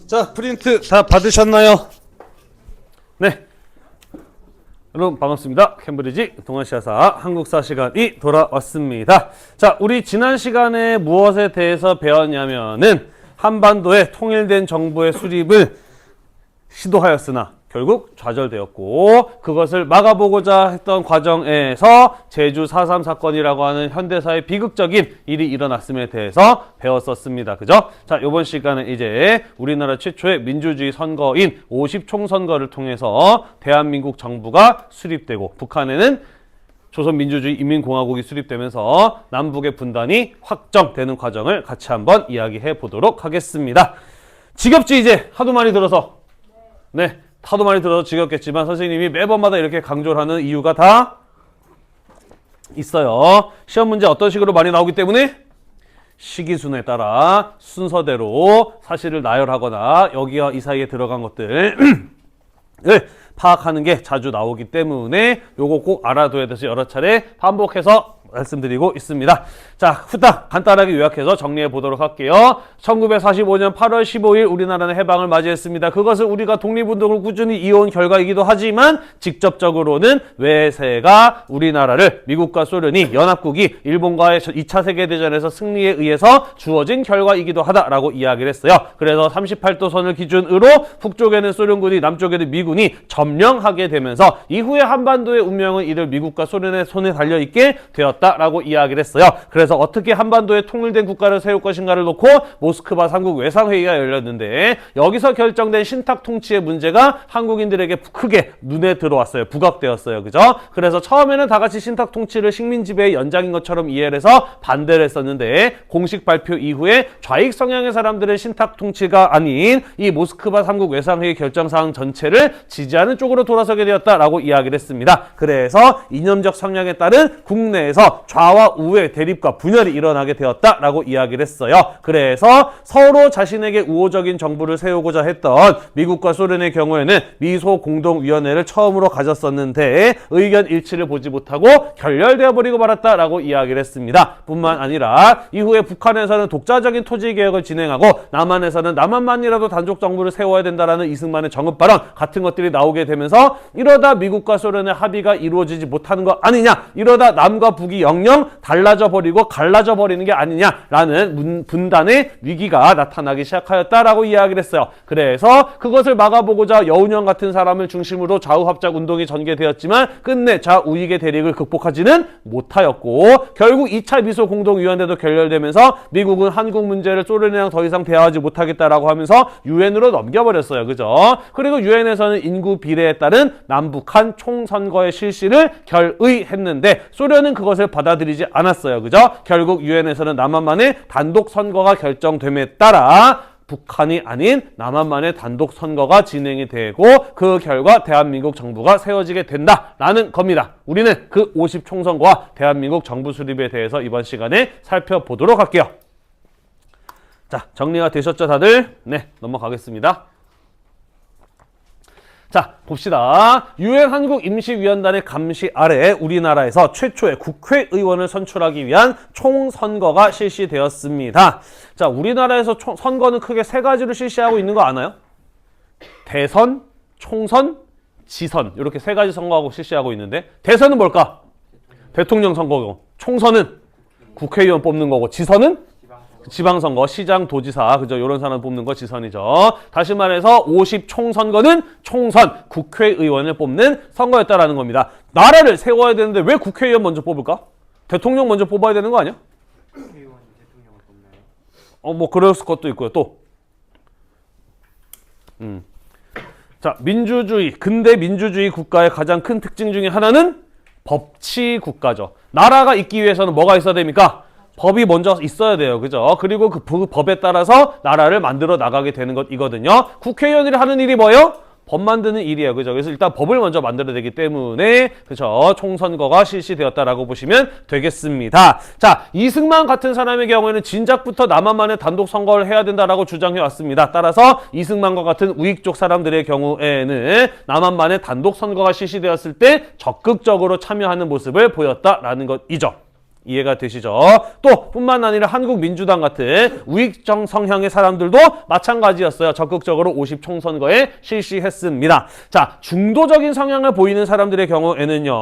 자, 프린트 다 받으셨나요? 네. 여러분 반갑습니다. 캠브리지 동아시아사 한국사 시간이 돌아왔습니다. 자, 우리 지난 시간에 무엇에 대해서 배웠냐면은 한반도의 통일된 정부의 수립을 시도하였으나 결국 좌절되었고, 그것을 막아보고자 했던 과정에서 제주 4.3 사건이라고 하는 현대사의 비극적인 일이 일어났음에 대해서 배웠었습니다. 그죠? 자, 이번 시간에 이제 우리나라 최초의 민주주의 선거인 50총선거를 통해서 대한민국 정부가 수립되고, 북한에는 조선민주주의 인민공화국이 수립되면서 남북의 분단이 확정되는 과정을 같이 한번 이야기해 보도록 하겠습니다. 지겹지 이제? 하도 많이 들어서. 네. 하도 많이 들어서 지겹겠지만 선생님이 매번마다 이렇게 강조를 하는 이유가 다 있어요. 시험 문제 어떤 식으로 많이 나오기 때문에 시기순에 따라 순서대로 사실을 나열하거나 여기와 이 사이에 들어간 것들을 파악하는 게 자주 나오기 때문에 요거 꼭 알아둬야 돼서 여러 차례 반복해서 말씀드리고 있습니다. 자, 후딱 간단하게 요약해서 정리해 보도록 할게요. 1945년 8월 15일 우리나라는 해방을 맞이했습니다. 그것을 우리가 독립운동을 꾸준히 이어온 결과이기도 하지만 직접적으로는 외세가 우리나라를, 미국과 소련이, 연합국이 일본과의 2차 세계대전에서 승리에 의해서 주어진 결과이기도 하다라고 이야기를 했어요. 그래서 38도 선을 기준으로 북쪽에는 소련군이, 남쪽에는 미군이 점령하게 되면서 이후에 한반도의 운명은 이들 미국과 소련의 손에 달려있게 되었다라고 이야기를 했어요. 그래서 어떻게 한반도에 통일된 국가를 세울 것인가를 놓고 모스크바 3국 외상회의가 열렸는데, 여기서 결정된 신탁 통치의 문제가 한국인들에게 크게 눈에 들어왔어요. 부각되었어요. 그죠? 그래서 처음에는 다 같이 신탁 통치를 식민 지배의 연장인 것처럼 이해를 해서 반대를 했었는데, 공식 발표 이후에 좌익 성향의 사람들은 신탁 통치가 아닌 이 모스크바 3국 외상회의 결정사항 전체를 지지하는 쪽으로 돌아서게 되었다라고 이야기를 했습니다. 그래서 이념적 성향에 따른 국내에서 좌와 우의 대립과 분열이 일어나게 되었다라고 이야기를 했어요. 그래서 서로 자신에게 우호적인 정부를 세우고자 했던 미국과 소련의 경우에는 미소 공동위원회를 처음으로 가졌었는데 의견 일치를 보지 못하고 결렬되어 버리고 말았다라고 이야기를 했습니다. 뿐만 아니라 이후에 북한에서는 독자적인 토지개혁을 진행하고 남한에서는 남한만이라도 단족 정부를 세워야 된다라는 이승만의 정읍 발언 같은 것들이 나오게 되면서, 이러다 미국과 소련의 합의가 이루어지지 못하는 거 아니냐, 이러다 남과 북이 영영 달라져 버리고 갈라져 버리는 게 아니냐라는 분단의 위기가 나타나기 시작하였다라고 이야기를 했어요. 그래서 그것을 막아보고자 여운형 같은 사람을 중심으로 좌우합작 운동이 전개되었지만 끝내 좌우익의 대립을 극복하지는 못하였고, 결국 2차 미소 공동위원회도 결렬되면서 미국은 한국 문제를 소련이랑 더 이상 대화하지 못하겠다라고 하면서 유엔으로 넘겨버렸어요. 그죠? 그리고 유엔에서는 인구 비례에 따른 남북한 총선거의 실시를 결의했는데 소련은 그것을 받아들이지 않았어요. 그죠? 결국 유엔에서는 남한만의 단독 선거가 결정됨에 따라 북한이 아닌 남한만의 단독 선거가 진행이 되고, 그 결과 대한민국 정부가 세워지게 된다라는 겁니다. 우리는 그 50 총선거와 대한민국 정부 수립에 대해서 이번 시간에 살펴보도록 할게요. 자, 정리가 되셨죠 다들? 네, 넘어가겠습니다. 자, 봅시다. 유엔 한국임시위원단의 감시 아래 우리나라에서 최초의 국회의원을 선출하기 위한 총선거가 실시되었습니다. 자, 우리나라에서 선거는 크게 세 가지로 실시하고 있는 거 아나요? 대선, 총선, 지선, 이렇게 세 가지 선거하고 실시하고 있는데, 대선은 뭘까? 대통령 선거고, 총선은 국회의원 뽑는 거고, 지선은 지방선거, 시장, 도지사, 그죠? 이런 사람 뽑는 거 지선이죠. 다시 말해서 50 총선거는 총선, 국회의원을 뽑는 선거였다라는 겁니다. 나라를 세워야 되는데 왜 국회의원 먼저 뽑을까? 대통령 먼저 뽑아야 되는 거 아니야? 국회의원이 대통령을 뽑나요? 뭐 그럴 것도 있고요. 또 자, 민주주의, 근대 민주주의 국가의 가장 큰 특징 중에 하나는 법치 국가죠. 나라가 있기 위해서는 뭐가 있어야 됩니까? 법이 먼저 있어야 돼요. 그죠? 그리고 그 법에 따라서 나라를 만들어 나가게 되는 것이거든요. 국회의원이 하는 일이 뭐예요? 법 만드는 일이에요. 그죠? 그래서 일단 법을 먼저 만들어야 되기 때문에 그죠? 총선거가 실시되었다라고 보시면 되겠습니다. 자, 이승만 같은 사람의 경우에는 진작부터 남한만의 단독 선거를 해야 된다라고 주장해 왔습니다. 따라서 이승만과 같은 우익 쪽 사람들의 경우에는 남한만의 단독 선거가 실시되었을 때 적극적으로 참여하는 모습을 보였다라는 것이죠. 이해가 되시죠? 또 뿐만 아니라 한국민주당 같은 우익적 성향의 사람들도 마찬가지였어요. 적극적으로 50 총선거에 실시했습니다. 자, 중도적인 성향을 보이는 사람들의 경우에는요,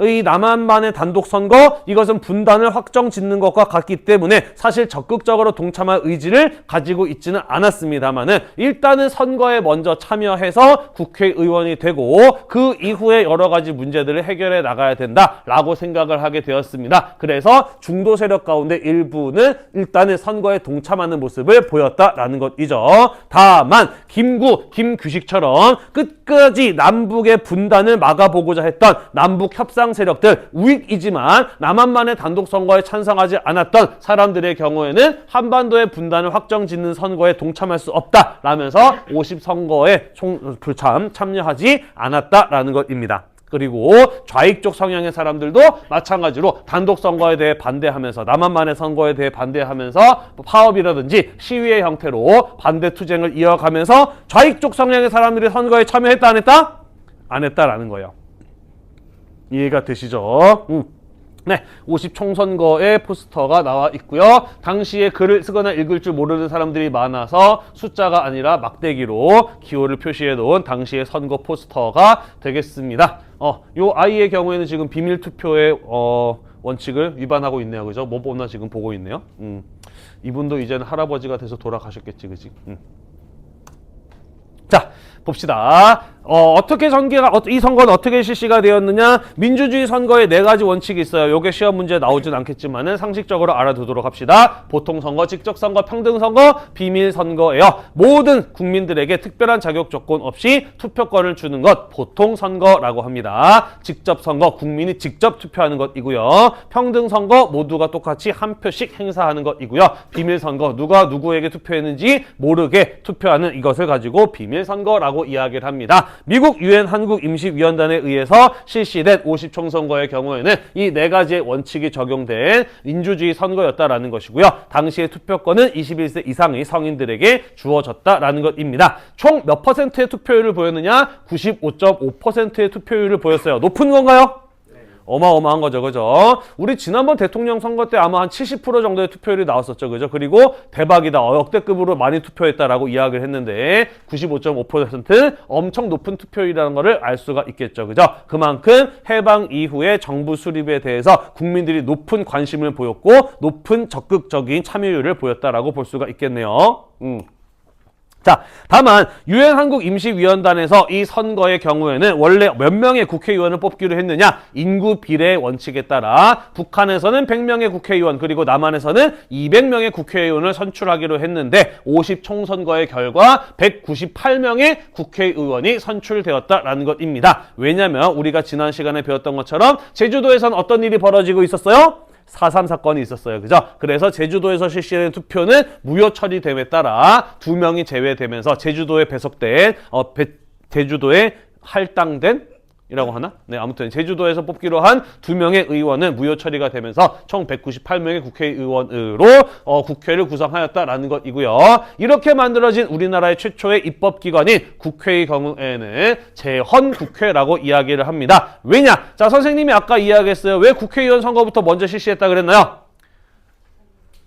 이 남한만의 단독 선거, 이것은 분단을 확정 짓는 것과 같기 때문에 사실 적극적으로 동참할 의지를 가지고 있지는 않았습니다만은 일단은 선거에 먼저 참여해서 국회의원이 되고 그 이후에 여러 가지 문제들을 해결해 나가야 된다라고 생각을 하게 되었습니다. 그래서 중도 세력 가운데 일부는 일단은 선거에 동참하는 모습을 보였다라는 것이죠. 다만 김규식처럼 끝까지 남북의 분단을 막아보고자 했던 남북 협상 세력들, 우익이지만 남한만의 단독 선거에 찬성하지 않았던 사람들의 경우에는 한반도의 분단을 확정짓는 선거에 동참할 수 없다라면서 50 선거에 참여하지 않았다라는 것입니다. 그리고 좌익 쪽 성향의 사람들도 마찬가지로 단독 선거에 대해 반대하면서 남한만의 선거에 대해 반대하면서 파업이라든지 시위의 형태로 반대 투쟁을 이어가면서 좌익 쪽 성향의 사람들이 선거에 참여했다 안 했다? 안 했다라는 거예요. 이해가 되시죠? 네, 50 총선거의 포스터가 나와 있고요. 당시에 글을 쓰거나 읽을 줄 모르는 사람들이 많아서 숫자가 아니라 막대기로 기호를 표시해 놓은 당시의 선거 포스터가 되겠습니다. 요 아이의 경우에는 지금 비밀 투표의 원칙을 위반하고 있네요. 그죠? 뭐 보나 지금 보고 있네요. 이분도 이제는 할아버지가 돼서 돌아가셨겠지, 그지? 자, 봅시다. 어떻게 이 선거는 어떻게 실시가 되었느냐? 민주주의 선거에 4가지 원칙이 있어요. 요게 시험 문제에 나오진 않겠지만은 상식적으로 알아두도록 합시다. 보통선거, 직접선거, 평등선거, 비밀선거예요. 모든 국민들에게 특별한 자격 조건 없이 투표권을 주는 것 보통선거라고 합니다. 직접선거, 국민이 직접 투표하는 것이고요. 평등선거, 모두가 똑같이 한 표씩 행사하는 것이고요. 비밀선거, 누가 누구에게 투표했는지 모르게 투표하는 이것을 가지고 비밀선거라고 이야기를 합니다. 미국 유엔 한국임시위원단에 의해서 실시된 50 총선거의 경우에는 이 4가지의 원칙이 적용된 민주주의 선거였다라는 것이고요. 당시의 투표권은 21세 이상의 성인들에게 주어졌다라는 것입니다. 총 몇 퍼센트의 투표율을 보였느냐? 95.5%의 투표율을 보였어요. 높은 건가요? 어마어마한 거죠, 그죠? 우리 지난번 대통령 선거 때 아마 한 70% 정도의 투표율이 나왔었죠, 그죠? 그리고 대박이다, 역대급으로 많이 투표했다라고 이야기를 했는데 95.5% 엄청 높은 투표율이라는 거를 알 수가 있겠죠, 그죠? 그만큼 해방 이후에 정부 수립에 대해서 국민들이 높은 관심을 보였고 높은 적극적인 참여율을 보였다라고 볼 수가 있겠네요. 자, 다만 유엔 한국임시위원단에서 이 선거의 경우에는 원래 몇 명의 국회의원을 뽑기로 했느냐? 인구 비례 원칙에 따라 북한에서는 100명의 국회의원 그리고 남한에서는 200명의 국회의원을 선출하기로 했는데 50 총선거의 결과 198명의 국회의원이 선출되었다라는 것입니다. 왜냐하면 우리가 지난 시간에 배웠던 것처럼 제주도에서는 어떤 일이 벌어지고 있었어요? 4.3 사건이 있었어요. 그죠? 그래서 제주도에서 실시된 투표는 무효 처리됨에 따라 2명이 제외되면서 제주도에 배속된 제주도에 할당된 이라고 하나? 네, 아무튼 제주도에서 뽑기로 한 2명의 의원은 무효 처리가 되면서 총 198명의 국회의원으로 국회를 구성하였다라는 것이고요. 이렇게 만들어진 우리나라의 최초의 입법기관인 국회의 경우에는 재헌국회라고 이야기를 합니다. 왜냐? 자, 선생님이 아까 이야기했어요. 왜 국회의원 선거부터 먼저 실시했다 그랬나요?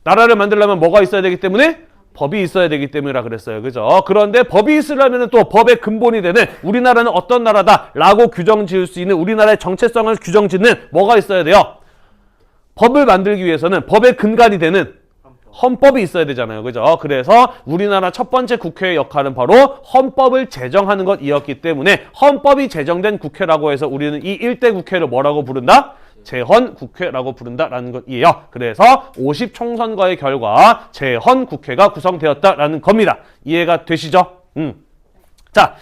나라를 만들려면 뭐가 있어야 되기 때문에? 법이 있어야 되기 때문이라 그랬어요. 그죠? 그런데 법이 있으려면 또 법의 근본이 되는 우리나라는 어떤 나라다라고 규정 지을 수 있는 우리나라의 정체성을 규정 짓는 뭐가 있어야 돼요? 법을 만들기 위해서는 법의 근간이 되는 헌법이 있어야 되잖아요. 그죠? 그래서 우리나라 첫 번째 국회의 역할은 바로 헌법을 제정하는 것이었기 때문에 헌법이 제정된 국회라고 해서 우리는 이 1대 국회를 뭐라고 부른다? 재헌국회라고 부른다라는 것이에요. 그래서 50 총선거의 결과 재헌국회가 구성되었다라는 겁니다. 이해가 되시죠? 자,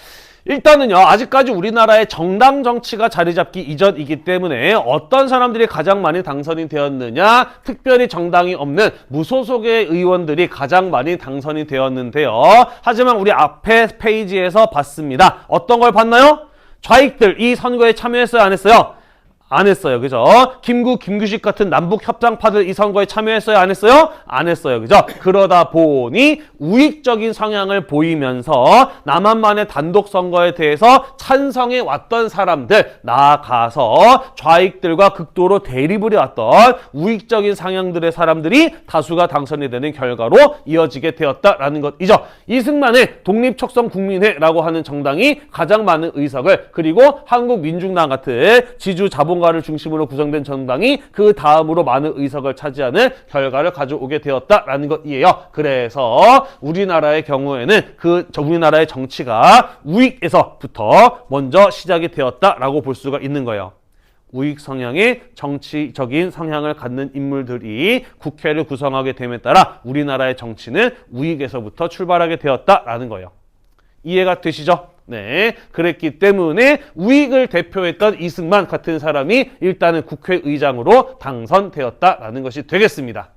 일단은요, 아직까지 우리나라의 정당 정치가 자리 잡기 이전이기 때문에 어떤 사람들이 가장 많이 당선이 되었느냐, 특별히 정당이 없는 무소속의 의원들이 가장 많이 당선이 되었는데요. 하지만 우리 앞에 페이지에서 봤습니다. 어떤 걸 봤나요? 좌익들 이 선거에 참여했어요, 안 했어요? 안 했어요. 그죠? 김규식 같은 남북 협상파들 이 선거에 참여했어요? 안 했어요? 안 했어요. 그죠? 그러다 보니 우익적인 성향을 보이면서 남한만의 단독 선거에 대해서 찬성해 왔던 사람들, 나아가서 좌익들과 극도로 대립을 해왔던 우익적인 성향들의 사람들이 다수가 당선이 되는 결과로 이어지게 되었다라는 것이죠. 이승만의 독립촉성국민회라고 하는 정당이 가장 많은 의석을, 그리고 한국민중당 같은 지주 자본 가를 중심으로 구성된 정당이 그 다음으로 많은 의석을 차지하는 결과를 가져오게 되었다라는 것이에요. 그래서 우리나라의 경우에는 우리나라의 정치가 우익에서부터 먼저 시작이 되었다라고 볼 수가 있는 거예요. 우익 성향의 정치적인 성향을 갖는 인물들이 국회를 구성하게 됨에 따라 우리나라의 정치는 우익에서부터 출발하게 되었다라는 거예요. 이해가 되시죠? 네, 그랬기 때문에 우익을 대표했던 이승만 같은 사람이 일단은 국회의장으로 당선되었다라는 것이 되겠습니다.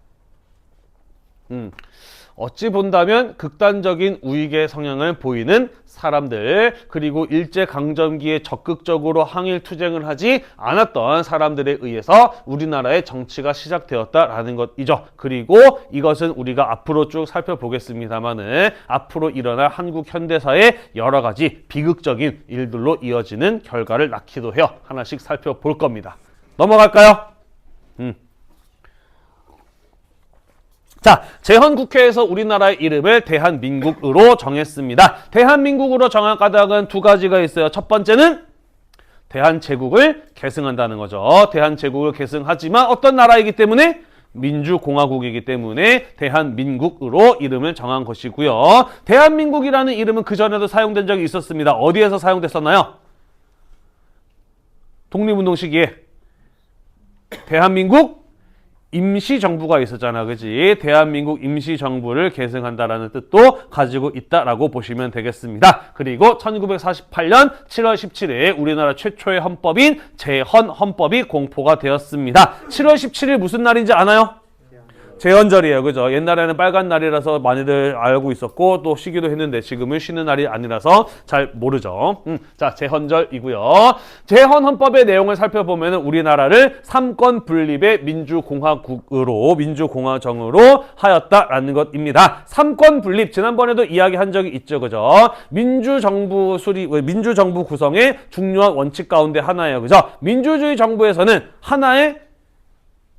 어찌 본다면 극단적인 우익의 성향을 보이는 사람들, 그리고 일제강점기에 적극적으로 항일투쟁을 하지 않았던 사람들에 의해서 우리나라의 정치가 시작되었다라는 것이죠. 그리고 이것은 우리가 앞으로 쭉 살펴보겠습니다만은 앞으로 일어날 한국 현대사의 여러 가지 비극적인 일들로 이어지는 결과를 낳기도 해요. 하나씩 살펴볼 겁니다. 넘어갈까요? 자, 제헌국회에서 우리나라의 이름을 대한민국으로 정했습니다. 대한민국으로 정한 까닭은 두 가지가 있어요. 첫 번째는 대한제국을 계승한다는 거죠. 대한제국을 계승하지만 어떤 나라이기 때문에? 민주공화국이기 때문에 대한민국으로 이름을 정한 것이고요. 대한민국이라는 이름은 그전에도 사용된 적이 있었습니다. 어디에서 사용됐었나요? 독립운동 시기에 대한민국 임시정부가 있었잖아, 그지? 대한민국 임시정부를 계승한다라는 뜻도 가지고 있다라고 보시면 되겠습니다. 그리고 1948년 7월 17일 우리나라 최초의 헌법인 제헌헌법이 공포가 되었습니다. 7월 17일 무슨 날인지 아나요? 제헌절이에요. 그죠? 옛날에는 빨간 날이라서 많이들 알고 있었고 또 쉬기도 했는데 지금은 쉬는 날이 아니라서 잘 모르죠. 자, 제헌절이고요. 제헌헌법의 내용을 살펴보면 우리나라를 삼권 분립의 민주공화국으로, 민주공화정으로 하였다라는 것입니다. 삼권 분립, 지난번에도 이야기한 적이 있죠. 그죠? 민주정부 구성의 중요한 원칙 가운데 하나예요. 그죠? 민주주의 정부에서는 하나의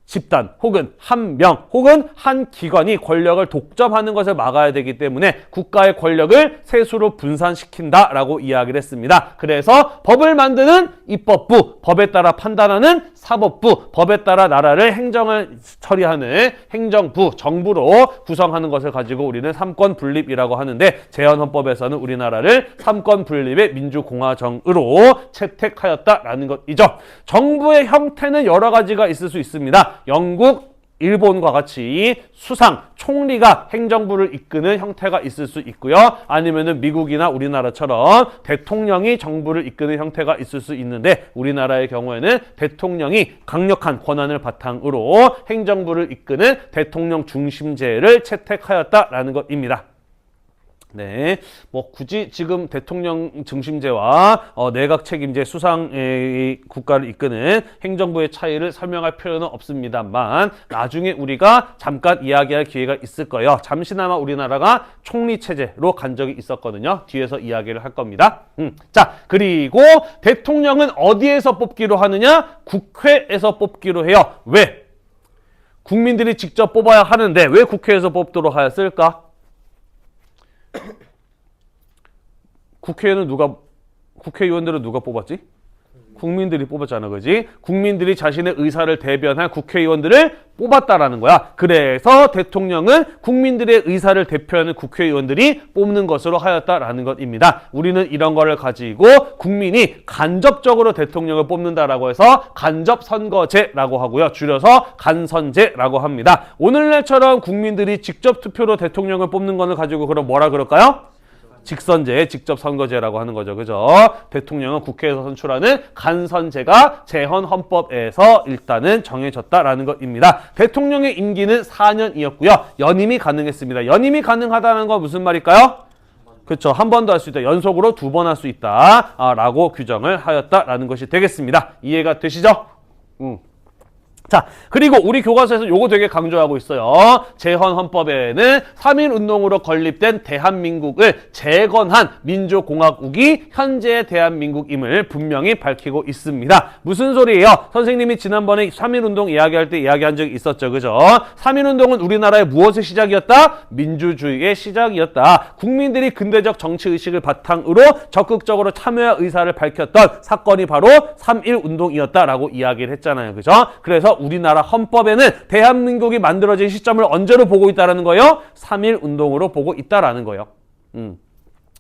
집단 혹은 한 명 혹은 한 기관이 권력을 독점하는 것을 막아야 되기 때문에 국가의 권력을 세수로 분산시킨다라고 이야기를 했습니다. 그래서 법을 만드는 입법부, 법에 따라 판단하는 사법부, 법에 따라 나라를 행정을 처리하는 행정부, 정부로 구성하는 것을 가지고 우리는 삼권 분립이라고 하는데 제헌헌법에서는 우리나라를 삼권 분립의 민주공화정으로 채택하였다라는 것이죠. 정부의 형태는 여러 가지가 있을 수 있습니다. 영국, 일본과 같이 수상, 총리가 행정부를 이끄는 형태가 있을 수 있고요. 아니면은 미국이나 우리나라처럼 대통령이 정부를 이끄는 형태가 있을 수 있는데 우리나라의 경우에는 대통령이 강력한 권한을 바탕으로 행정부를 이끄는 대통령 중심제를 채택하였다라는 것입니다. 네, 뭐 굳이 지금 대통령 중심제와 내각 책임제 수상의 국가를 이끄는 행정부의 차이를 설명할 필요는 없습니다만 나중에 우리가 잠깐 이야기할 기회가 있을 거예요. 잠시나마 우리나라가 총리 체제로 간 적이 있었거든요. 뒤에서 이야기를 할 겁니다. 자, 그리고 대통령은 어디에서 뽑기로 하느냐? 국회에서 뽑기로 해요. 왜? 국민들이 직접 뽑아야 하는데 왜 국회에서 뽑도록 하였을까? 국회의원들은 누가 뽑았지? 국민들이 뽑았잖아, 그지? 국민들이 자신의 의사를 대변할 국회의원들을 뽑았다라는 거야. 그래서 대통령은 국민들의 의사를 대표하는 국회의원들이 뽑는 것으로 하였다라는 것입니다. 우리는 이런 거를 가지고 국민이 간접적으로 대통령을 뽑는다라고 해서 간접선거제라고 하고요. 줄여서 간선제라고 합니다. 오늘날처럼 국민들이 직접 투표로 대통령을 뽑는 거를 가지고 그럼 뭐라 그럴까요? 직선제, 직접 선거제라고 하는 거죠. 그죠? 대통령은 국회에서 선출하는 간선제가 재헌 헌법에서 일단은 정해졌다라는 것입니다. 대통령의 임기는 4년이었고요. 연임이 가능했습니다. 연임이 가능하다는 건 무슨 말일까요? 그렇죠. 한 번 더 할 수 있다. 연속으로 2번 할 수 있다. 라고 규정을 하였다라는 것이 되겠습니다. 이해가 되시죠? 자, 그리고 우리 교과서에서 요거 되게 강조하고 있어요. 재헌 헌법에는 3.1운동으로 건립된 대한민국을 재건한 민주공화국이 현재의 대한민국임을 분명히 밝히고 있습니다. 무슨 소리예요? 선생님이 지난번에 3.1운동 이야기할 때 이야기한 적이 있었죠. 그죠? 3.1운동은 우리나라의 무엇의 시작이었다? 민주주의의 시작이었다. 국민들이 근대적 정치의식을 바탕으로 적극적으로 참여 의사를 밝혔던 사건이 바로 3.1운동이었다라고 이야기를 했잖아요. 그죠? 그래서 우리나라 헌법에는 대한민국이 만들어진 시점을 언제로 보고 있다는 거예요? 3.1운동으로 보고 있다라는 거예요.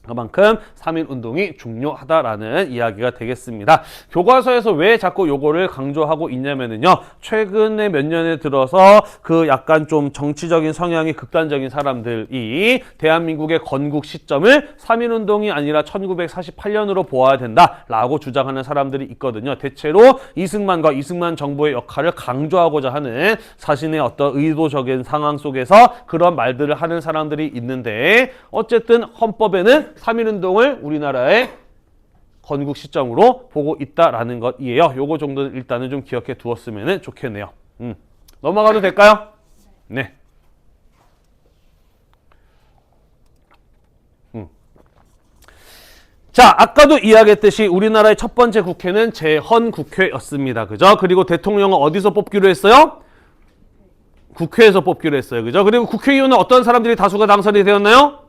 그만큼 3.1운동이 중요하다라는 이야기가 되겠습니다. 교과서에서 왜 자꾸 요거를 강조하고 있냐면은요, 최근에 몇 년에 들어서 그 약간 좀 정치적인 성향이 극단적인 사람들이 대한민국의 건국 시점을 3.1운동이 아니라 1948년으로 보아야 된다라고 주장하는 사람들이 있거든요. 대체로 이승만 정부의 역할을 강조하고자 하는 자신의 어떤 의도적인 상황 속에서 그런 말들을 하는 사람들이 있는데, 어쨌든 헌법에는 3.1운동을 우리나라의 건국 시점으로 보고 있다라는 것이에요. 요거 정도는 일단은 좀 기억해 두었으면 좋겠네요. 넘어가도 될까요? 네. 자, 아까도 이야기했듯이 우리나라의 첫 번째 국회는 재헌국회였습니다. 그죠? 그리고 대통령은 어디서 뽑기로 했어요? 국회에서 뽑기로 했어요. 그죠? 그리고 국회의원은 어떤 사람들이 다수가 당선이 되었나요?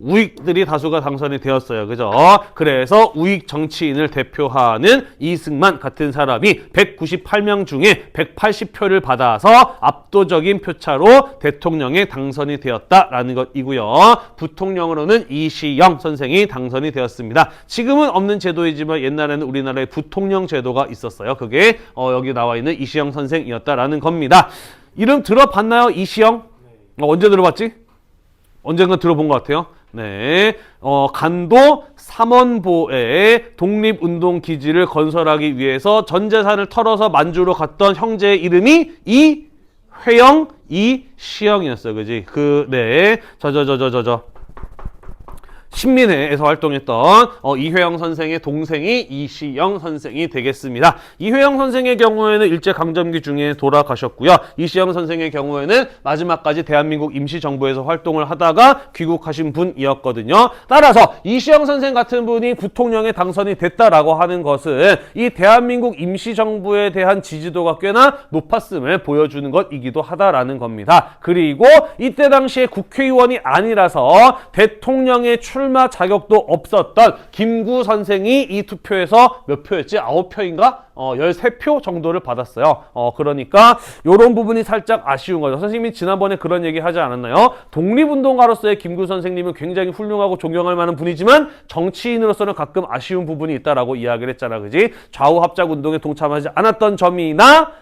우익들이 다수가 당선이 되었어요. 그죠? 그래서 우익 정치인을 대표하는 이승만 같은 사람이 198명 중에 180표를 받아서 압도적인 표차로 대통령에 당선이 되었다라는 것이고요. 부통령으로는 이시영 선생이 당선이 되었습니다. 지금은 없는 제도이지만 옛날에는 우리나라에 부통령 제도가 있었어요. 그게 여기 나와 있는 이시영 선생이었다라는 겁니다. 이름 들어봤나요? 이시영? 언제 들어봤지? 언젠가 들어본 것 같아요. 네, 간도 삼원보에 독립운동 기지를 건설하기 위해서 전 재산을 털어서 만주로 갔던 형제의 이름이 이회영, 이시영이었어요. 그지? 네, 신민회에서 활동했던 이회영 선생의 동생이 이시영 선생이 되겠습니다. 이회영 선생의 경우에는 일제강점기 중에 돌아가셨고요. 이시영 선생의 경우에는 마지막까지 대한민국 임시정부에서 활동을 하다가 귀국하신 분이었거든요. 따라서 이시영 선생 같은 분이 부통령에 당선이 됐다라고 하는 것은 이 대한민국 임시정부에 대한 지지도가 꽤나 높았음을 보여주는 것이기도 하다라는 겁니다. 그리고 이때 당시에 국회의원이 아니라서 대통령의 출마 자격도 없었던 김구 선생이 이 투표에서 몇 표였지? 9표인가? 13표 정도를 받았어요. 그러니까 이런 부분이 살짝 아쉬운 거죠. 선생님이 지난번에 그런 얘기 하지 않았나요? 독립운동가로서의 김구 선생님은 굉장히 훌륭하고 존경할 만한 분이지만 정치인으로서는 가끔 아쉬운 부분이 있다라고 이야기를 했잖아. 그지? 좌우합작운동에 동참하지 않았던 점이나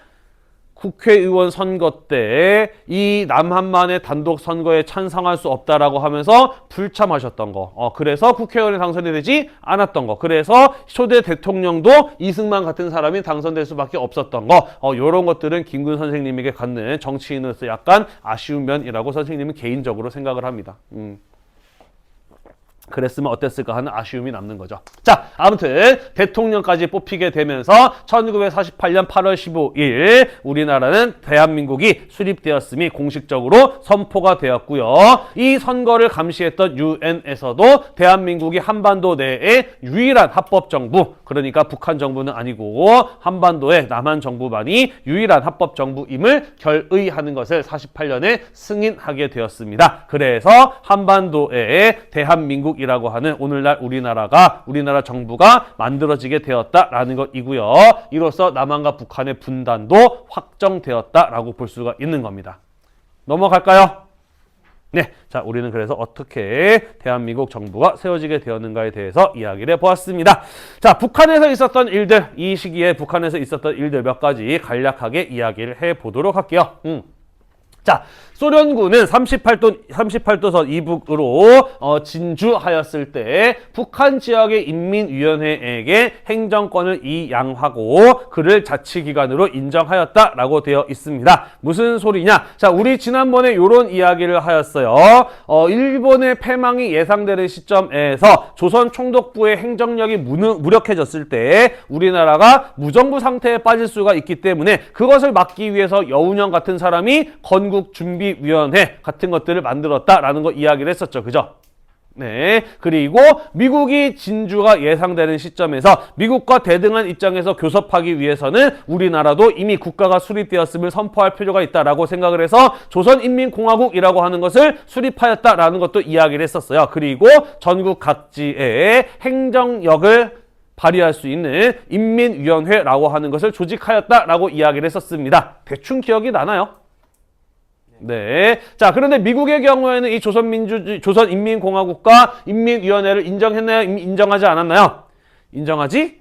국회의원 선거 때 이 남한만의 단독 선거에 찬성할 수 없다라고 하면서 불참하셨던 거. 그래서 국회의원에 당선이 되지 않았던 거. 그래서 초대 대통령도 이승만 같은 사람이 당선될 수밖에 없었던 거. 이런 것들은 김구 선생님에게 갖는 정치인으로서 약간 아쉬운 면이라고 선생님은 개인적으로 생각을 합니다. 그랬으면 어땠을까 하는 아쉬움이 남는 거죠. 자, 아무튼 대통령까지 뽑히게 되면서 1948년 8월 15일 우리나라는 대한민국이 수립되었음이 공식적으로 선포가 되었고요. 이 선거를 감시했던 유엔에서도 대한민국이 한반도 내에 유일한 합법정부, 그러니까 북한 정부는 아니고 한반도의 남한 정부만이 유일한 합법정부임을 결의하는 것을 48년에 승인하게 되었습니다. 그래서 한반도에 대한민국 이라고 하는 오늘날 우리나라 정부가 만들어지게 되었다라는 것이고요. 이로써 남한과 북한의 분단도 확정되었다라고 볼 수가 있는 겁니다. 넘어갈까요? 네, 자, 우리는 그래서 어떻게 대한민국 정부가 세워지게 되었는가에 대해서 이야기를 해보았습니다. 자, 북한에서 있었던 일들, 이 시기에 북한에서 있었던 일들 몇 가지 간략하게 이야기를 해보도록 할게요. 자, 소련군은 38도선 이북으로 진주하였을 때 북한 지역의 인민위원회에게 행정권을 이양하고 그를 자치기관으로 인정하였다라고 되어 있습니다. 무슨 소리냐? 자, 우리 지난번에 이런 이야기를 하였어요. 일본의 패망이 예상되는 시점에서 조선 총독부의 행정력이 무력해졌을 때 우리나라가 무정부 상태에 빠질 수가 있기 때문에 그것을 막기 위해서 여운형 같은 사람이 건국준비위원회 같은 것들을 만들었다라는 거 이야기를 했었죠. 그죠? 네. 그리고 미국이 진주가 예상되는 시점에서 미국과 대등한 입장에서 교섭하기 위해서는 우리나라도 이미 국가가 수립되었음을 선포할 필요가 있다라고 생각을 해서 조선인민공화국이라고 하는 것을 수립하였다라는 것도 이야기를 했었어요. 그리고 전국 각지에 행정력을 발휘할 수 있는 인민위원회라고 하는 것을 조직하였다라고 이야기를 했었습니다. 대충 기억이 나나요? 네. 자, 그런데 미국의 경우에는 이 조선인민공화국과 인민위원회를 인정했나요? 인정하지 않았나요? 인정하지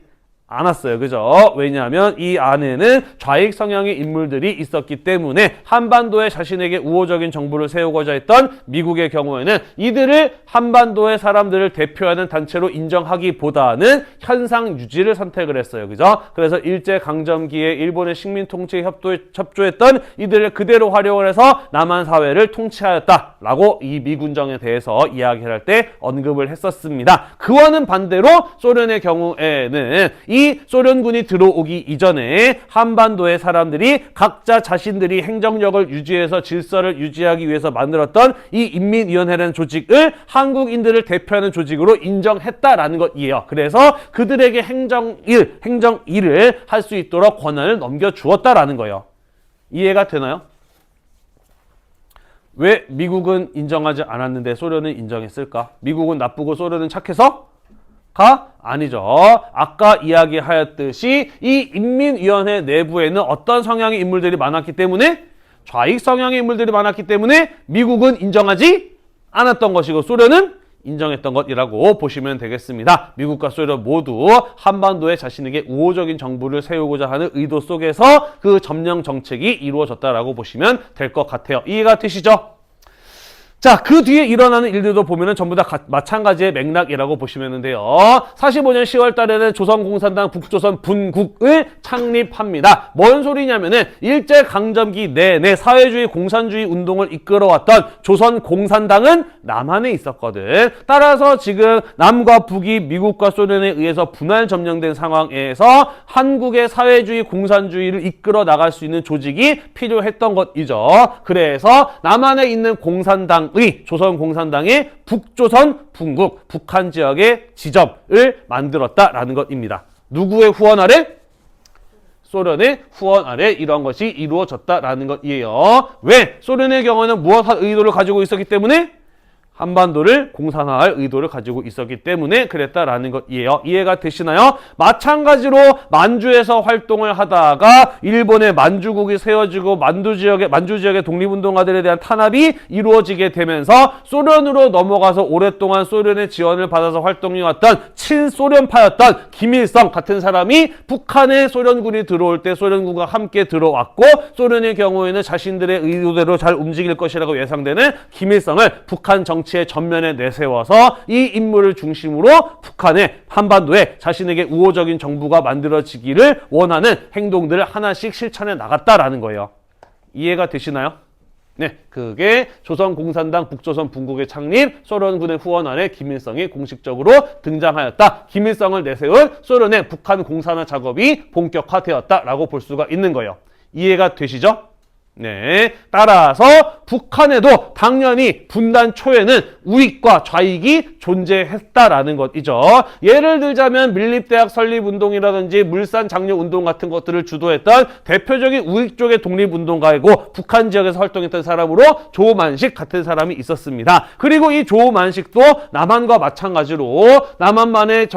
않았어요. 그죠? 왜냐하면 이 안에는 좌익 성향의 인물들이 있었기 때문에 한반도에 자신에게 우호적인 정부를 세우고자 했던 미국의 경우에는 이들을 한반도의 사람들을 대표하는 단체로 인정하기보다는 현상 유지를 선택을 했어요. 그죠? 그래서 일제강점기에 일본의 식민 통치에 협조했던 이들을 그대로 활용을 해서 남한 사회를 통치하였다라고 이 미군정에 대해서 이야기를 할 때 언급을 했었습니다. 그와는 반대로 소련의 경우에는 이 소련군이 들어오기 이전에 한반도의 사람들이 각자 자신들이 행정력을 유지해서 질서를 유지하기 위해서 만들었던 이 인민위원회라는 조직을 한국인들을 대표하는 조직으로 인정했다라는 것이에요. 그래서 그들에게 행정일을 할 수 있도록 권한을 넘겨주었다라는 거예요. 이해가 되나요? 왜 미국은 인정하지 않았는데 소련은 인정했을까? 미국은 나쁘고 소련은 착해서? 아니죠. 아까 이야기하였듯이 이 인민위원회 내부에는 어떤 성향의 인물들이 많았기 때문에 좌익 성향의 인물들이 많았기 때문에 미국은 인정하지 않았던 것이고 소련은 인정했던 것이라고 보시면 되겠습니다. 미국과 소련 모두 한반도에 자신에게 우호적인 정부를 세우고자 하는 의도 속에서 그 점령 정책이 이루어졌다라고 보시면 될 것 같아요. 이해가 되시죠? 자, 그 뒤에 일어나는 일들도 보면은 전부 다 마찬가지의 맥락이라고 보시면 돼요. 45년 10월 달에는 조선공산당 북조선 분국을 창립합니다. 뭔 소리냐면은 일제강점기 내내 사회주의 공산주의 운동을 이끌어왔던 조선공산당은 남한에 있었거든. 따라서 지금 남과 북이 미국과 소련에 의해서 분할 점령된 상황에서 한국의 사회주의 공산주의를 이끌어 나갈 수 있는 조직이 필요했던 것이죠. 그래서 남한에 있는 공산당 조선공산당의 북조선 분국, 북한 지역의 지점을 만들었다라는 것입니다. 누구의 후원 아래? 소련의 후원 아래 이런 것이 이루어졌다라는 것이에요. 왜? 소련의 경우는 무엇 의도를 가지고 있었기 때문에? 한반도를 공산화할 의도를 가지고 있었기 때문에 그랬다라는 것이에요. 이해가 되시나요? 마찬가지로 만주에서 활동을 하다가 일본의 만주국이 세워지고 만주 지역의 독립운동가들에 대한 탄압이 이루어지게 되면서 소련으로 넘어가서 오랫동안 소련의 지원을 받아서 활동해왔던 친소련파였던 김일성 같은 사람이 북한에 소련군이 들어올 때 소련군과 함께 들어왔고 소련의 경우에는 자신들의 의도대로 잘 움직일 것이라고 예상되는 김일성을 북한 정치의 전면에 내세워서 이 인물을 중심으로 북한의 한반도에 자신에게 우호적인 정부가 만들어지기를 원하는 행동들을 하나씩 실천해 나갔다라는 거예요. 이해가 되시나요? 네, 그게 조선공산당 북조선 분국의 창립, 소련군의 후원 아래 김일성이 공식적으로 등장하였다. 김일성을 내세운 소련의 북한 공산화 작업이 본격화되었다라고 볼 수가 있는 거예요. 이해가 되시죠? 네. 따라서 북한에도 당연히 분단 초에는 우익과 좌익이 존재했다라는 것이죠. 예를 들자면 밀립대학 설립운동이라든지 물산장려운동 같은 것들을 주도했던 대표적인 우익 쪽의 독립운동가이고 북한 지역에서 활동했던 사람으로 조만식 같은 사람이 있었습니다. 그리고 이 조만식도 남한과 마찬가지로 남한만의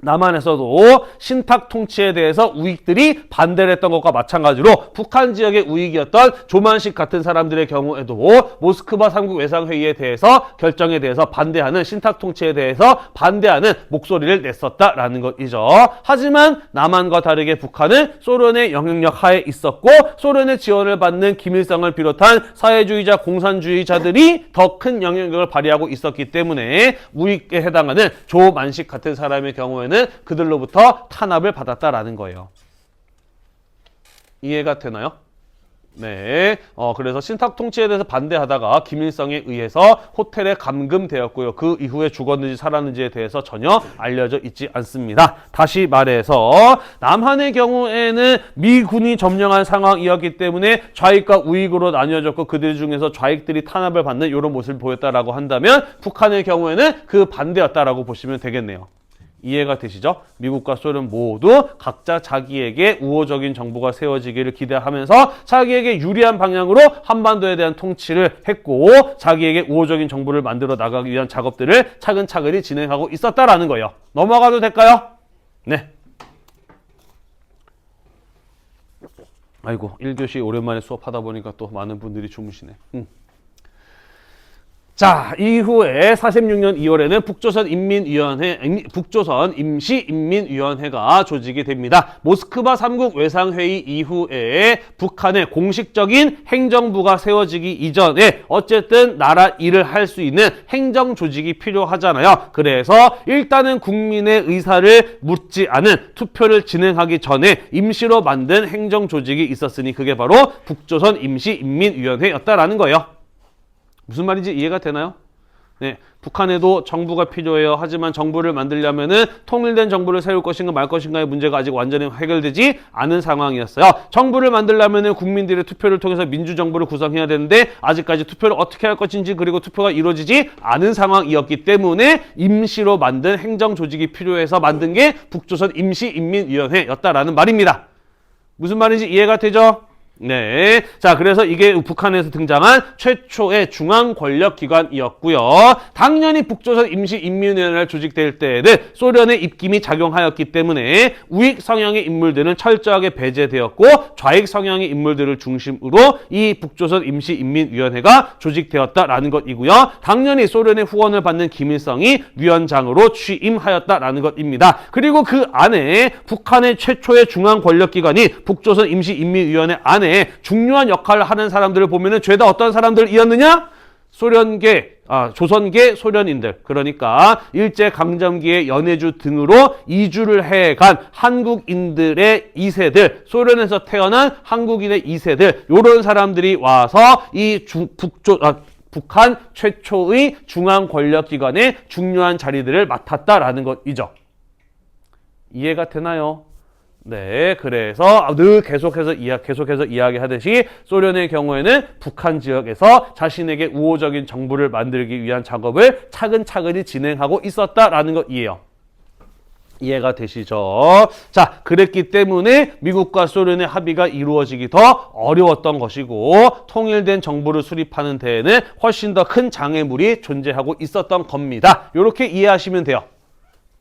남한에서도 신탁 통치에 대해서 우익들이 반대를 했던 것과 마찬가지로 북한 지역의 우익이었던 조만식 같은 사람들의 경우에도 모스크바 3국 외상회의에 대해서 결정에 대해서 반대하는 신탁 통치에 대해서 반대하는 목소리를 냈었다라는 것이죠. 하지만 남한과 다르게 북한은 소련의 영향력 하에 있었고 소련의 지원을 받는 김일성을 비롯한 사회주의자 공산주의자들이 더 큰 영향력을 발휘하고 있었기 때문에 우익에 해당하는 조만식 같은 사람의 경우에는 그들로부터 탄압을 받았다라는 거예요. 이해가 되나요? 네. 그래서 신탁 통치에 대해서 반대하다가 김일성에 의해서 호텔에 감금되었고요. 그 이후에 죽었는지 살았는지에 대해서 전혀 알려져 있지 않습니다. 다시 말해서 남한의 경우에는 미군이 점령한 상황이었기 때문에 좌익과 우익으로 나뉘어졌고 그들 중에서 좌익들이 탄압을 받는 이런 모습을 보였다라고 한다면 북한의 경우에는 그 반대였다라고 보시면 되겠네요. 이해가 되시죠? 미국과 소련 모두 각자 자기에게 우호적인 정부가 세워지기를 기대하면서 자기에게 유리한 방향으로 한반도에 대한 통치를 했고 자기에게 우호적인 정부를 만들어 나가기 위한 작업들을 차근차근히 진행하고 있었다라는 거예요. 넘어가도 될까요? 네. 아이고 1교시 오랜만에 수업하다 보니까 또 많은 분들이 주무시네. 자, 이후에 46년 2월에는 북조선 임시인민위원회가 조직이 됩니다. 모스크바 3국 외상회의 이후에 북한의 공식적인 행정부가 세워지기 이전에 어쨌든 나라 일을 할 수 있는 행정조직이 필요하잖아요. 그래서 일단은 국민의 의사를 묻지 않은 투표를 진행하기 전에 임시로 만든 행정조직이 있었으니 그게 바로 북조선 임시인민위원회였다라는 거예요. 무슨 말인지 이해가 되나요? 네, 북한에도 정부가 필요해요. 하지만 정부를 만들려면은 통일된 정부를 세울 것인가 말 것인가의 문제가 아직 완전히 해결되지 않은 상황이었어요. 정부를 만들려면은 국민들의 투표를 통해서 민주정부를 구성해야 되는데 아직까지 투표를 어떻게 할 것인지 그리고 투표가 이루어지지 않은 상황이었기 때문에 임시로 만든 행정조직이 필요해서 만든 게 북조선 임시인민위원회였다라는 말입니다. 무슨 말인지 이해가 되죠? 네. 자, 그래서 이게 북한에서 등장한 최초의 중앙 권력 기관이었고요. 당연히 북조선 임시인민위원회가 조직될 때에는 소련의 입김이 작용하였기 때문에 우익 성향의 인물들은 철저하게 배제되었고 좌익 성향의 인물들을 중심으로 이 북조선 임시인민위원회가 조직되었다라는 것이고요. 당연히 소련의 후원을 받는 김일성이 위원장으로 취임하였다라는 것입니다. 그리고 그 안에 북한의 최초의 중앙 권력 기관이 북조선 임시인민위원회 안에 중요한 역할을 하는 사람들을 보면은 죄다 어떤 사람들이었느냐? 조선계 소련인들, 그러니까 일제강점기의 연해주 등으로 이주를 해간 한국인들의 2세들, 소련에서 태어난 한국인의 2세들, 요런 사람들이 와서 이 북한 최초의 중앙 권력 기관의 중요한 자리들을 맡았다라는 것이죠. 이해가 되나요? 네, 그래서 늘 계속해서 이야기하듯이 소련의 경우에는 북한 지역에서 자신에게 우호적인 정부를 만들기 위한 작업을 차근차근히 진행하고 있었다라는 것이에요. 이해가 되시죠? 자, 그랬기 때문에 미국과 소련의 합의가 이루어지기 더 어려웠던 것이고 통일된 정부를 수립하는 데에는 훨씬 더 큰 장애물이 존재하고 있었던 겁니다. 이렇게 이해하시면 돼요.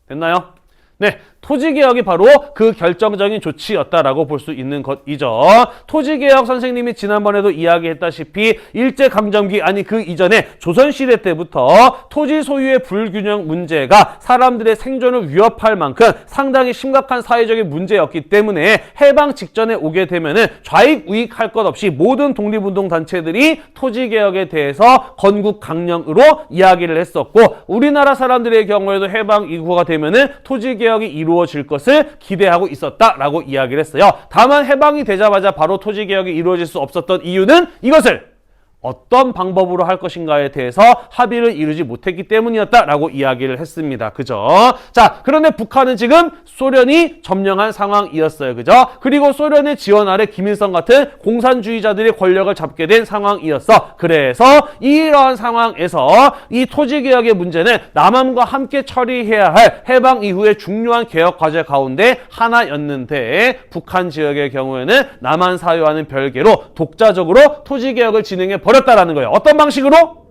됐나요? 네, 토지개혁이 바로 그 결정적인 조치였다라고 볼 수 있는 것이죠. 토지개혁 선생님이 지난번에도 이야기했다시피 일제강점기 아니 그 이전에 조선시대 때부터 토지 소유의 불균형 문제가 사람들의 생존을 위협할 만큼 상당히 심각한 사회적인 문제였기 때문에 해방 직전에 오게 되면은 좌익 우익 할 것 없이 모든 독립운동단체들이 토지개혁에 대해서 건국 강령으로 이야기를 했었고 우리나라 사람들의 경우에도 해방 이후가 되면은 토지개혁이 이루어질 것을 기대하고 있었다라고 이야기를 했어요. 다만 해방이 되자마자 바로 토지개혁이 이루어질 수 없었던 이유는 이것을 어떤 방법으로 할 것인가에 대해서 합의를 이루지 못했기 때문이었다라고 이야기를 했습니다. 그죠? 자, 그런데 북한은 지금 소련이 점령한 상황이었어요. 그죠? 그리고 소련의 지원 아래 김일성 같은 공산주의자들이 권력을 잡게 된 상황이었어. 그래서 이러한 상황에서 이 토지개혁의 문제는 남한과 함께 처리해야 할 해방 이후의 중요한 개혁 과제 가운데 하나였는데 북한 지역의 경우에는 남한 사회와는 별개로 독자적으로 토지개혁을 진행해 버렸다라는 거예요. 어떤 방식으로?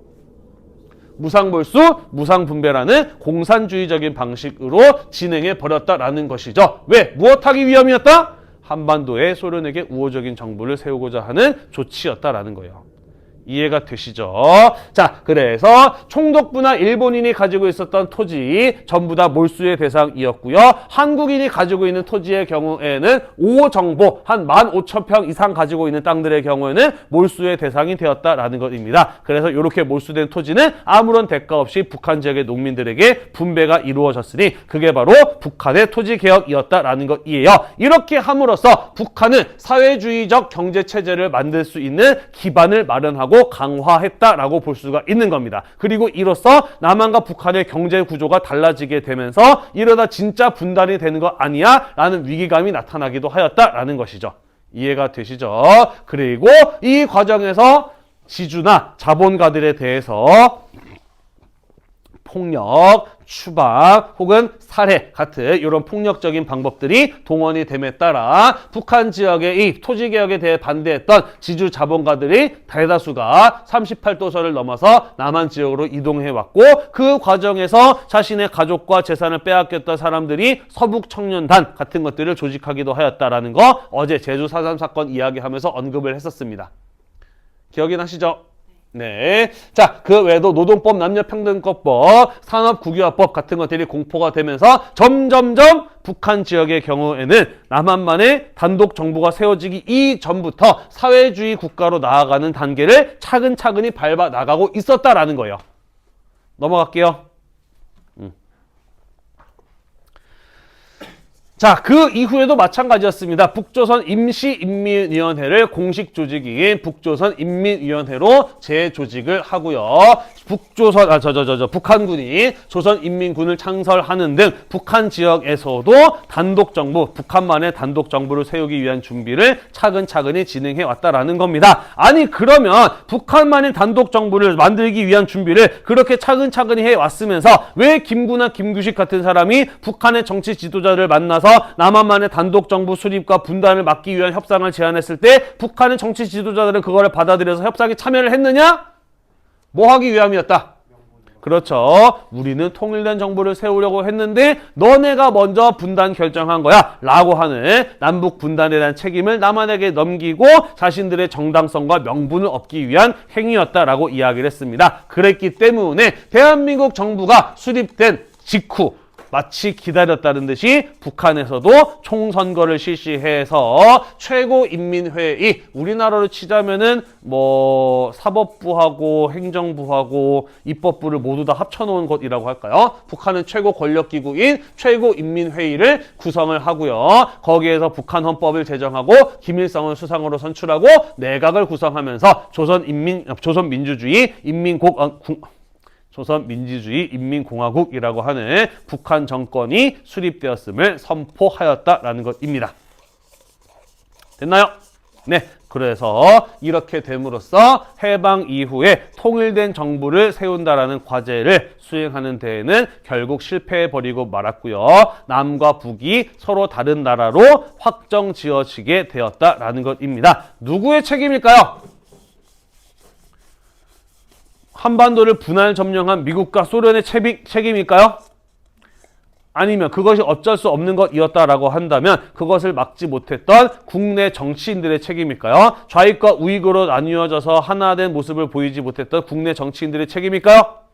무상몰수, 무상분배라는 공산주의적인 방식으로 진행해 버렸다라는 것이죠. 왜? 무엇하기 위함이었다? 한반도에 소련에게 우호적인 정부를 세우고자 하는 조치였다라는 거예요. 이해가 되시죠? 자, 그래서 총독부나 일본인이 가지고 있었던 토지 전부 다 몰수의 대상이었고요. 한국인이 가지고 있는 토지의 경우에는 5호 정보 한 15,000평 이상 가지고 있는 땅들의 경우에는 몰수의 대상이 되었다라는 것입니다. 그래서 이렇게 몰수된 토지는 아무런 대가 없이 북한 지역의 농민들에게 분배가 이루어졌으니 그게 바로 북한의 토지개혁이었다라는 것이에요. 이렇게 함으로써 북한은 사회주의적 경제체제를 만들 수 있는 기반을 마련하고 강화했다라고 볼 수가 있는 겁니다. 그리고 이로써 남한과 북한의 경제 구조가 달라지게 되면서 이러다 진짜 분단이 되는 거 아니야? 라는 위기감이 나타나기도 하였다라는 것이죠. 이해가 되시죠? 그리고 이 과정에서 지주나 자본가들에 대해서 폭력, 추방 혹은 살해 같은 이런 폭력적인 방법들이 동원이 됨에 따라 북한 지역의 이 토지개혁에 대해 반대했던 지주 자본가들이 대다수가 38도선을 넘어서 남한 지역으로 이동해왔고 그 과정에서 자신의 가족과 재산을 빼앗겼던 사람들이 서북청년단 같은 것들을 조직하기도 하였다라는 거 어제 제주 4.3 사건 이야기하면서 언급을 했었습니다. 기억이 나시죠? 네. 자, 그 외에도 노동법, 남녀평등법법, 산업국유화법 같은 것들이 공포가 되면서 점점점 북한 지역의 경우에는 남한만의 단독 정부가 세워지기 이전부터 사회주의 국가로 나아가는 단계를 차근차근히 밟아 나가고 있었다라는 거예요. 넘어갈게요. 자, 그 이후에도 마찬가지였습니다. 북조선 임시인민위원회를 공식 조직인 북조선인민위원회로 재조직을 하고요. 북한군이 조선인민군을 창설하는 등 북한 지역에서도 단독정부, 북한만의 단독정부를 세우기 위한 준비를 차근차근히 진행해 왔다라는 겁니다. 아니, 그러면 북한만의 단독정부를 만들기 위한 준비를 그렇게 차근차근히 해 왔으면서 왜 김구나 김규식 같은 사람이 북한의 정치 지도자를 만나서 남한만의 단독정부 수립과 분단을 막기 위한 협상을 제안했을 때 북한의 정치 지도자들은 그거를 받아들여서 협상에 참여를 했느냐? 뭐 하기 위함이었다? 그렇죠. 우리는 통일된 정부를 세우려고 했는데 너네가 먼저 분단 결정한 거야 라고 하는 남북 분단에 대한 책임을 남한에게 넘기고 자신들의 정당성과 명분을 얻기 위한 행위였다라고 이야기를 했습니다. 그랬기 때문에 대한민국 정부가 수립된 직후 마치 기다렸다는 듯이 북한에서도 총선거를 실시해서 최고인민회의, 우리나라로 치자면은 뭐 사법부하고 행정부하고 입법부를 모두 다 합쳐놓은 것이라고 할까요? 북한은 최고 권력기구인 최고인민회의를 구성을 하고요. 거기에서 북한 헌법을 제정하고 김일성을 수상으로 선출하고 내각을 구성하면서 조선민주주의 인민공화국이라고 하는 북한 정권이 수립되었음을 선포하였다라는 것입니다. 됐나요? 네. 그래서 이렇게 됨으로써 해방 이후에 통일된 정부를 세운다라는 과제를 수행하는 데에는 결국 실패해버리고 말았고요. 남과 북이 서로 다른 나라로 확정 지어지게 되었다라는 것입니다. 누구의 책임일까요? 한반도를 분할 점령한 미국과 소련의 책임일까요? 아니면 그것이 어쩔 수 없는 것이었다라고 한다면 그것을 막지 못했던 국내 정치인들의 책임일까요? 좌익과 우익으로 나뉘어져서 하나된 모습을 보이지 못했던 국내 정치인들의 책임일까요?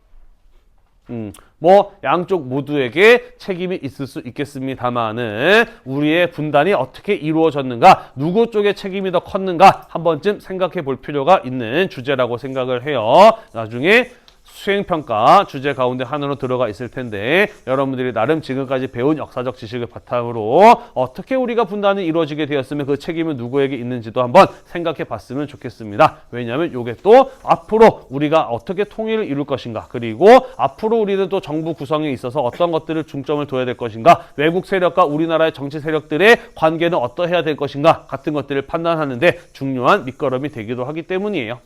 뭐 양쪽 모두에게 책임이 있을 수 있겠습니다만은 우리의 분단이 어떻게 이루어졌는가, 누구 쪽의 책임이 더 컸는가 한 번쯤 생각해 볼 필요가 있는 주제라고 생각을 해요. 나중에 수행평가 주제 가운데 하나로 들어가 있을 텐데 여러분들이 나름 지금까지 배운 역사적 지식을 바탕으로 어떻게 우리가 분단이 이루어지게 되었으면 그 책임은 누구에게 있는지도 한번 생각해 봤으면 좋겠습니다. 왜냐하면 이게 또 앞으로 우리가 어떻게 통일을 이룰 것인가, 그리고 앞으로 우리는 또 정부 구성에 있어서 어떤 것들을 중점을 둬야 될 것인가, 외국 세력과 우리나라의 정치 세력들의 관계는 어떠해야 될 것인가 같은 것들을 판단하는 데 중요한 밑거름이 되기도 하기 때문이에요.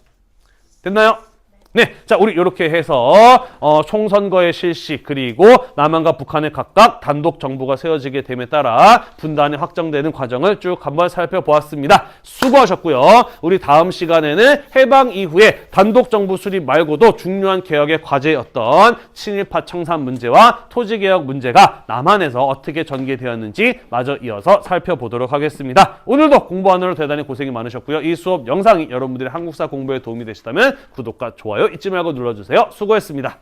됐나요? 네, 자 우리 이렇게 해서 총선거의 실시 그리고 남한과 북한의 각각 단독 정부가 세워지게 됨에 따라 분단이 확정되는 과정을 쭉 한번 살펴보았습니다. 수고하셨고요. 우리 다음 시간에는 해방 이후에 단독 정부 수립 말고도 중요한 개혁의 과제였던 친일파 청산 문제와 토지개혁 문제가 남한에서 어떻게 전개되었는지 마저 이어서 살펴보도록 하겠습니다. 오늘도 공부하느라 대단히 고생이 많으셨고요. 이 수업 영상이 여러분들의 한국사 공부에 도움이 되시다면 구독과 좋아요 잊지 말고 눌러주세요. 수고했습니다.